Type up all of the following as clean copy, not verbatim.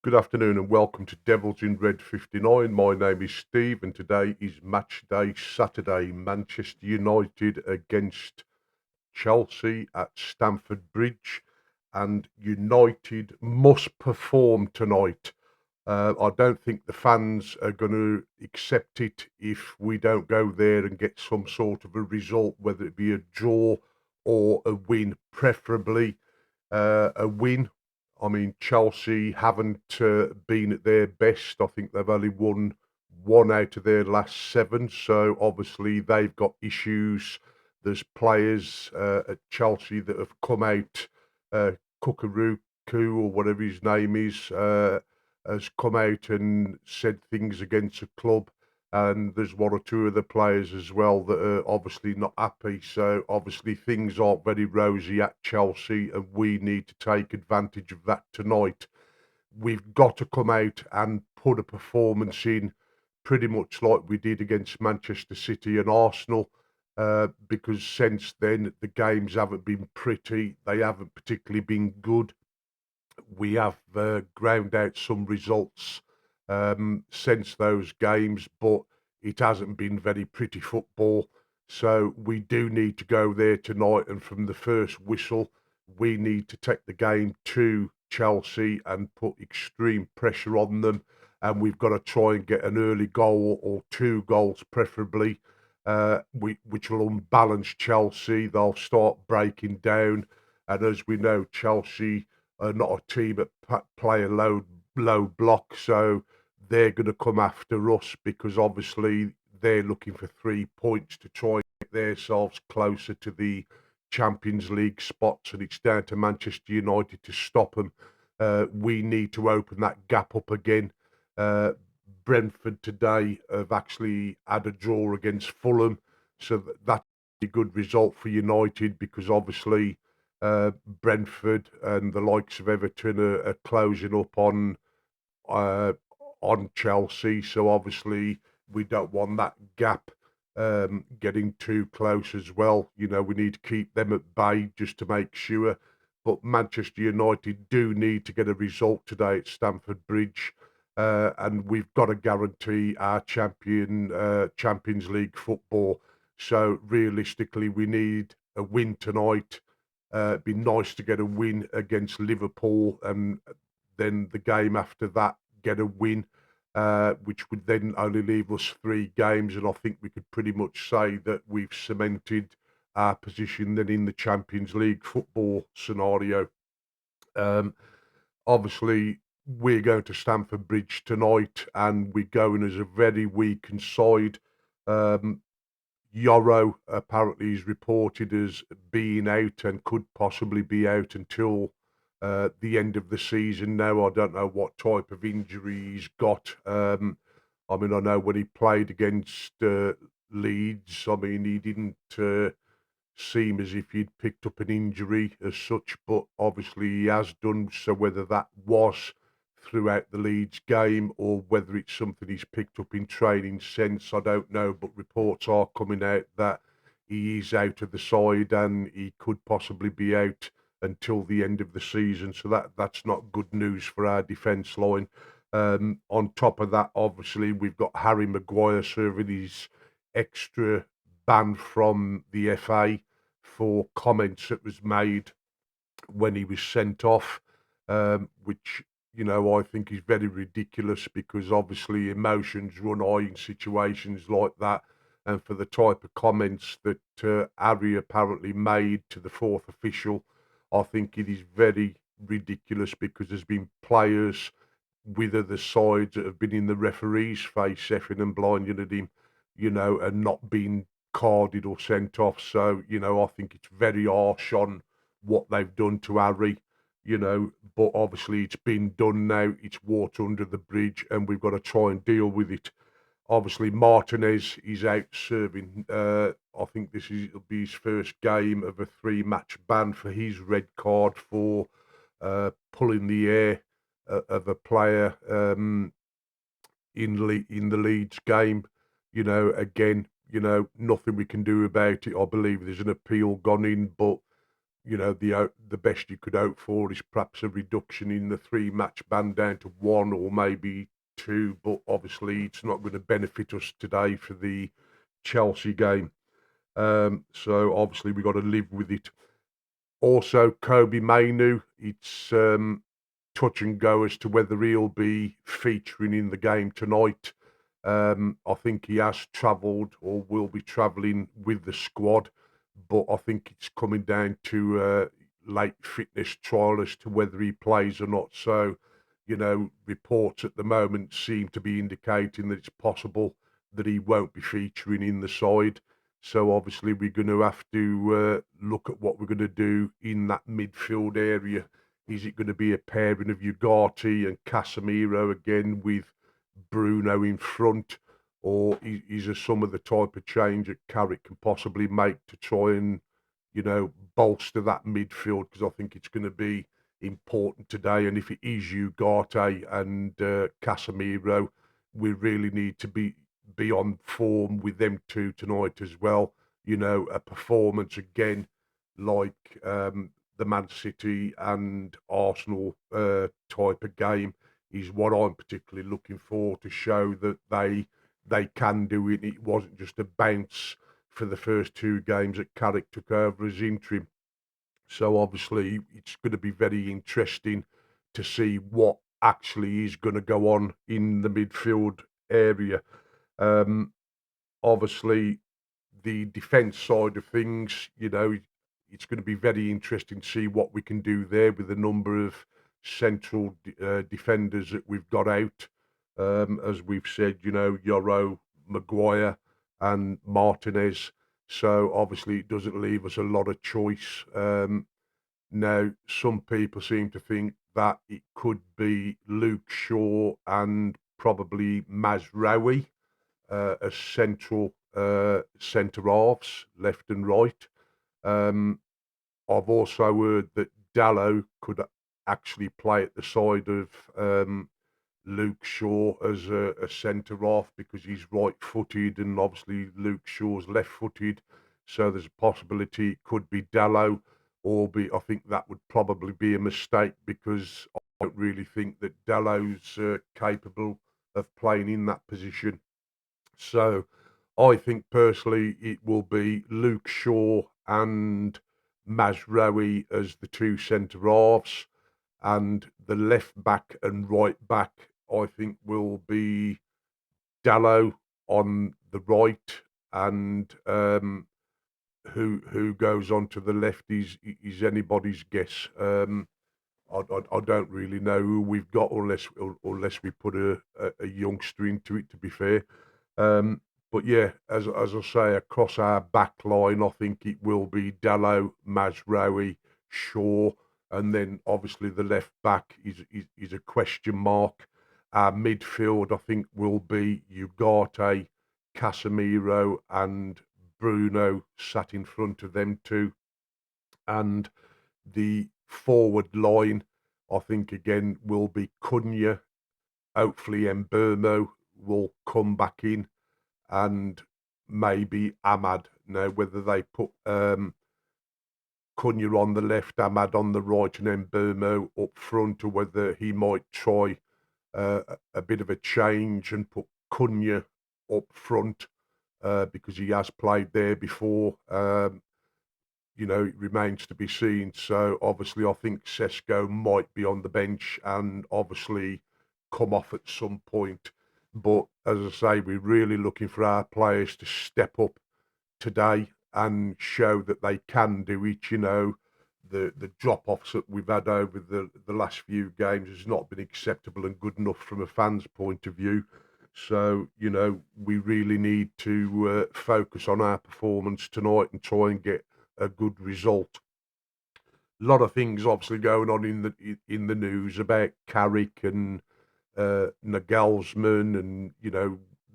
Good afternoon and welcome to Devils in Red 59. My name is Steve and today is match day Saturday. Manchester United against Chelsea at Stamford Bridge, and United must perform tonight. I don't think the fans are going to accept it if we don't go there and get some sort of a result, whether it be a draw or a win, preferably a win. I mean, Chelsea haven't been at their best. I think they've only won one out of their last seven. So obviously they've got issues. There's players at Chelsea that have come out. Kukuruku or whatever his name is has come out and said things against the club. And there's one or two other players as well that are obviously not happy. So obviously things aren't very rosy at Chelsea, and we need to take advantage of that tonight. We've got to come out and put a performance in, pretty much like we did against Manchester City and Arsenal. Because since then the games haven't been pretty, they haven't particularly been good. We have ground out some results since those games, but it hasn't been very pretty football. So we do need to go there tonight, and from the first whistle, we need to take the game to Chelsea and put extreme pressure on them. And we've got to try and get an early goal or two goals, preferably, which will unbalance Chelsea. They'll start breaking down, and as we know, Chelsea are not a team that play a low block, so they're going to come after us because obviously they're looking for 3 points to try and get themselves closer to the Champions League spots, and it's down to Manchester United to stop them. We need to open that gap up again. Uh, Brentford today have actually had a draw against Fulham, so that's a good result for United because obviously Brentford and the likes of Everton are closing up uh, on Chelsea. So obviously we don't want that gap getting too close as well. You know, we need to keep them at bay just to make sure. But Manchester United do need to get a result today at Stamford Bridge. And we've got to guarantee our Champions League football. So realistically, we need a win tonight. It'd be nice to get a win against Liverpool, and then the game after that get a win, which would then only leave us 3 games. And I think we could pretty much say that we've cemented our position then in the Champions League football scenario. Um, Obviously, we're going to Stamford Bridge tonight, and we're going as a very weakened side. Um, Yoro apparently is reported as being out and could possibly be out until the end of the season. Now, I don't know what type of injury he's got. I mean, I know when he played against Leeds, I mean, he didn't seem as if he'd picked up an injury as such, but obviously he has done. So whether that was throughout the Leeds game or whether it's something he's picked up in training since, I don't know. But reports are coming out that he is out of the side and he could possibly be out until the end of the season. So that's not good news for our defence line. On top of that, obviously, we've got Harry Maguire serving his extra ban from the FA for comments that was made when he was sent off, which I think is very ridiculous because obviously emotions run high in situations like that, and for the type of comments that Harry apparently made to the fourth official, I think it is very ridiculous because there's been players with other sides that have been in the referee's face, effing and blinding at him, and not being carded or sent off. So, I think it's very harsh on what they've done to Harry, but obviously it's been done now. It's water under the bridge, and we've got to try and deal with it. Obviously, Martinez is out serving. I think will be his first game of a 3-match ban for his red card for pulling the air of a player in the Leeds game. Again, nothing we can do about it. I believe there's an appeal gone in, but the best you could hope for is perhaps a reduction in the 3-match ban down to 1 or maybe 2, but obviously it's not going to benefit us today for the Chelsea game. So obviously we've got to live with it. Also, Kobbie Mainoo, it's touch and go as to whether he'll be featuring in the game tonight. I think he has travelled or will be travelling with the squad, but I think it's coming down to late fitness trial as to whether he plays or not. So, reports at the moment seem to be indicating that it's possible that he won't be featuring in the side. So obviously we're going to have to look at what we're going to do in that midfield area. Is it going to be a pairing of Ugarte and Casemiro again with Bruno in front, or is there some of the type of change that Carrick can possibly make to try and, bolster that midfield? Because I think it's going to be important today. And if it is Ugarte and Casemiro, we really need to be on form with them two tonight as well. A performance again like the Man City and Arsenal type of game is what I'm particularly looking for, to show that they can do it. It wasn't just a bounce for the first 2 games that Carrick took over as interim. So obviously it's going to be very interesting to see what actually is going to go on in the midfield area. Obviously, the defence side of things, it's going to be very interesting to see what we can do there with the number of central defenders that we've got out. As we've said, Yoro, Maguire, and Martinez. So obviously, it doesn't leave us a lot of choice. Now, some people seem to think that it could be Luke Shaw and probably Mazraoui as central centre halves, left and right. I've also heard that Dalot could actually play at the side of Luke Shaw as a centre half because he's right-footed, and obviously Luke Shaw's left-footed. So there's a possibility it could be Dalot, I think that would probably be a mistake because I don't really think that Dalot's capable of playing in that position. So I think personally it will be Luke Shaw and Mazraoui as the 2 centre halves, and the left back and right back I think will be Dalot on the right, and who goes on to the left is anybody's guess. I don't really know who we've got unless we put a youngster into it, to be fair. But yeah, as I say, across our back line, I think it will be Dalot, Mazraoui, Shaw, and then obviously the left back is a question mark. Our midfield, I think, will be Ugarte, Casemiro, and Bruno sat in front of them two. And the forward line, I think, again, will be Cunha. Hopefully, Mbeumo will come back in, and maybe Ahmad. Now, whether they put Cunha on the left, Ahmad on the right, and Mbeumo up front, or whether he might try a bit of a change and put Cunha up front because he has played there before. It remains to be seen. So obviously, I think Sesko might be on the bench and obviously come off at some point. But as I say, we're really looking for our players to step up today and show that they can do it. The drop-offs that we've had over the last few games has not been acceptable and good enough from a fan's point of view. So, we really need to focus on our performance tonight and try and get a good result. A lot of things obviously going on in the news about Carrick and Nagelsmann and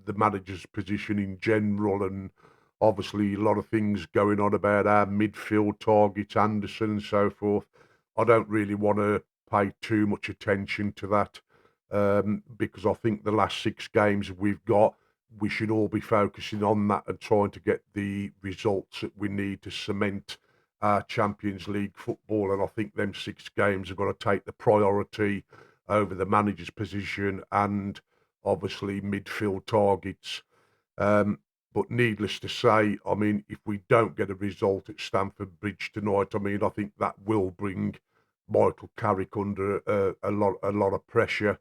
the manager's position in general, and obviously a lot of things going on about our midfield targets, Anderson and so forth. I don't really want to pay too much attention to that because I think the last 6 games we've got, we should all be focusing on that and trying to get the results that we need to cement our Champions League football, and I think them 6 games are going to take the priority over the manager's position and obviously midfield targets. Um, but needless to say, I mean, if we don't get a result at Stamford Bridge tonight, I mean, I think that will bring Michael Carrick under a lot of pressure.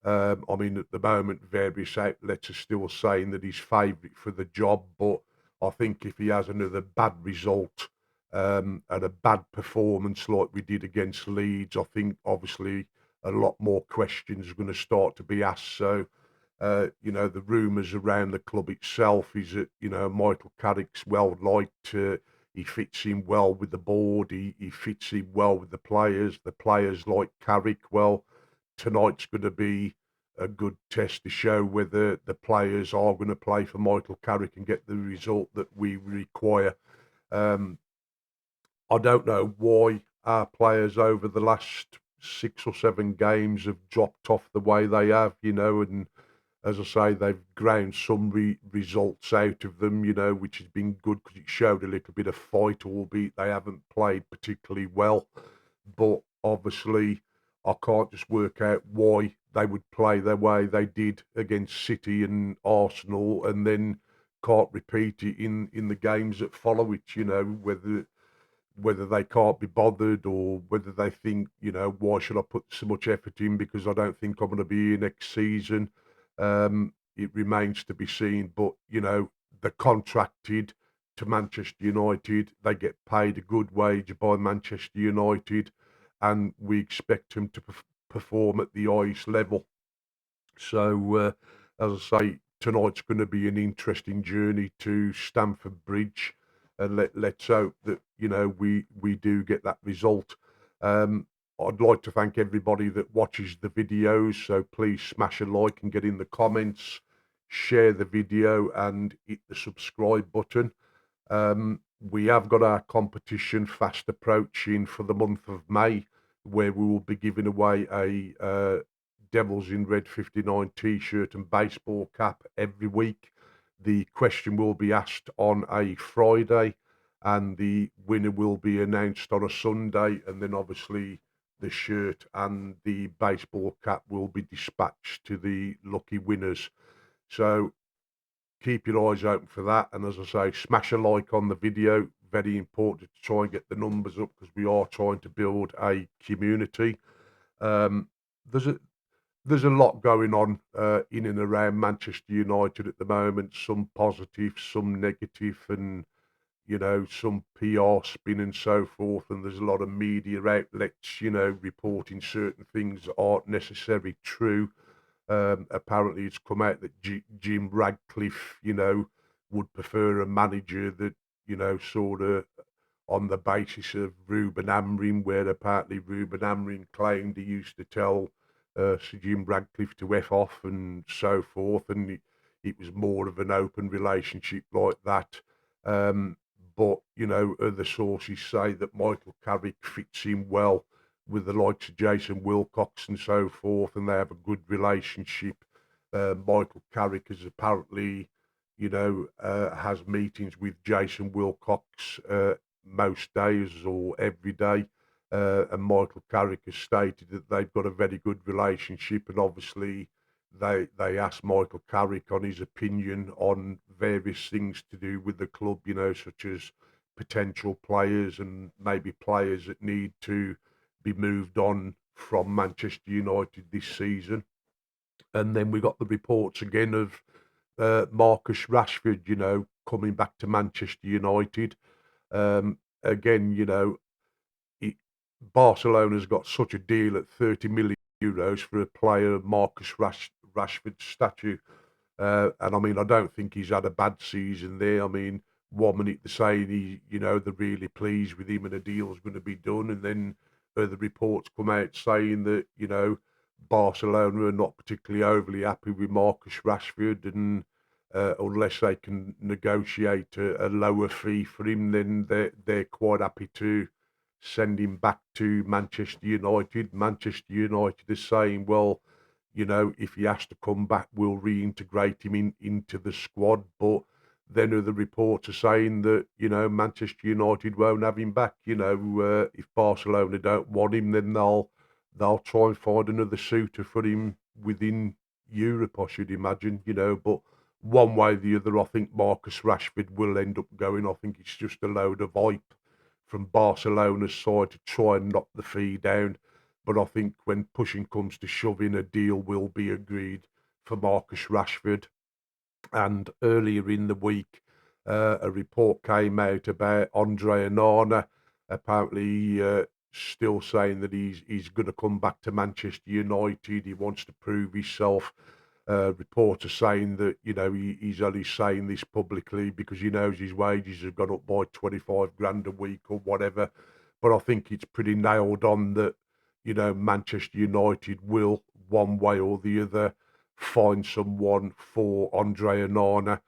I mean, at the moment, various outlets are still saying that he's favourite for the job, but I think if he has another bad result and a bad performance like we did against Leeds, I think obviously a lot more questions are going to start to be asked. So, the rumours around the club itself is that, Michael Carrick's well liked. He fits in well with the board. He fits in well with the players. The players like Carrick. Well, tonight's going to be a good test to show whether the players are going to play for Michael Carrick and get the result that we require. Um, I don't know why our players over the last 6 or 7 games have dropped off the way they have, and as I say, they've ground some results out of them, which has been good because it showed a little bit of fight, albeit they haven't played particularly well. But obviously, I can't just work out why they would play the way they did against City and Arsenal and then can't repeat it in the games that follow it, whether they can't be bothered or whether they think, why should I put so much effort in because I don't think I'm going to be here next season. It remains to be seen. But, they're contracted to Manchester United. They get paid a good wage by Manchester United, and we expect them to perform at the highest level. So, as I say, tonight's going to be an interesting journey to Stamford Bridge, and let's hope that we do get that result. Um, I'd like to thank everybody that watches the videos. So please smash a like and get in the comments, share the video, and hit the subscribe button. We have got our competition fast approaching for the month of May, where we will be giving away a Devils in Red 59 t-shirt and baseball cap every week. The question will be asked on a Friday, and the winner will be announced on a Sunday, and then obviously the shirt and the baseball cap will be dispatched to the lucky winners. So keep your eyes open for that. And as I say, smash a like on the video. Very important to try and get the numbers up because we are trying to build a community. Um, there's a there's a lot going on in and around Manchester United at the moment. Some positive, some negative, and some PR spin and so forth. And there's a lot of media outlets, reporting certain things that aren't necessarily true. Apparently, it's come out that Jim Radcliffe, would prefer a manager that, sort of on the basis of Ruben Amorim, where apparently Ruben Amorim claimed he used to tell Sir Jim Radcliffe to F off and so forth, and it was more of an open relationship like that. But, other sources say that Michael Carrick fits in well with the likes of Jason Wilcox and so forth, and they have a good relationship. Michael Carrick is apparently, has meetings with Jason Wilcox most days or every day. And Michael Carrick has stated that they've got a very good relationship, and obviously they asked Michael Carrick on his opinion on various things to do with the club, such as potential players and maybe players that need to be moved on from Manchester United this season. And then we got the reports again of Marcus Rashford, coming back to Manchester United. Again, it, Barcelona's got such a deal at 30 million euros for a player of Rashford's stature. And I mean, I don't think he's had a bad season there. I mean, 1 minute they're saying they're really pleased with him and a deal's going to be done. And then the reports come out saying that, Barcelona are not particularly overly happy with Marcus Rashford. And unless they can negotiate a lower fee for him, then they're quite happy to send him back to Manchester United. Manchester United is saying, well, if he has to come back, we'll reintegrate him into the squad. But then other reports are saying that, Manchester United won't have him back. If Barcelona don't want him, then they'll try and find another suitor for him within Europe, I should imagine. But one way or the other, I think Marcus Rashford will end up going. I think it's just a load of hype from Barcelona's side to try and knock the fee down. But I think when pushing comes to shoving, a deal will be agreed for Marcus Rashford. And earlier in the week, a report came out about Andre Onana, apparently still saying that he's going to come back to Manchester United. He wants to prove himself. Reporters saying that he's only saying this publicly because he knows his wages have gone up by 25 grand a week or whatever. But I think it's pretty nailed on that Manchester United will, one way or the other, find someone for Andre Onana.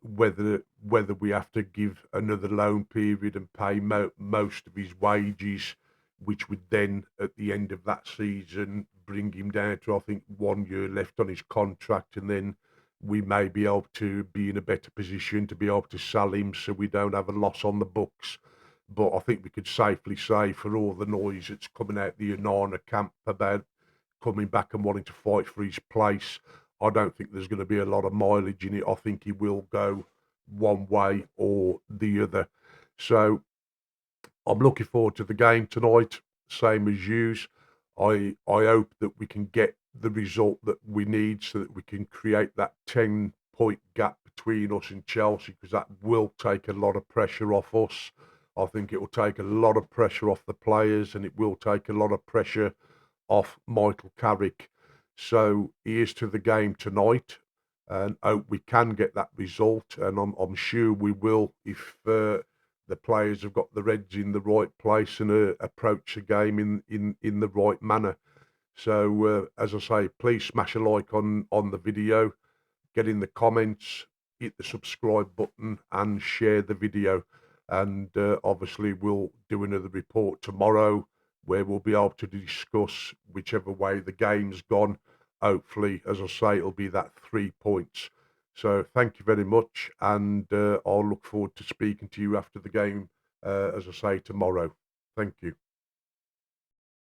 Whether we have to give another loan period and pay most of his wages, which would then, at the end of that season, bring him down to, I think, 1 year left on his contract, and then we may be able to be in a better position to be able to sell him so we don't have a loss on the books. But I think we could safely say, for all the noise that's coming out the Onana camp about coming back and wanting to fight for his place, I don't think there's going to be a lot of mileage in it. I think he will go one way or the other. So I'm looking forward to the game tonight, same as yous. I hope that we can get the result that we need so that we can create that 10-point gap between us and Chelsea, because that will take a lot of pressure off us. I think it will take a lot of pressure off the players, and it will take a lot of pressure off Michael Carrick. So here's to the game tonight, and hope we can get that result. And I'm sure we will if the players have got the Reds in the right place and approach the game in the right manner. So as I say, please smash a like on the video, get in the comments, hit the subscribe button, and share the video. And obviously we'll do another report tomorrow where we'll be able to discuss whichever way the game's gone. Hopefully, as I say, it'll be that 3 points. So thank you very much, and I'll look forward to speaking to you after the game, as I say, tomorrow. Thank you.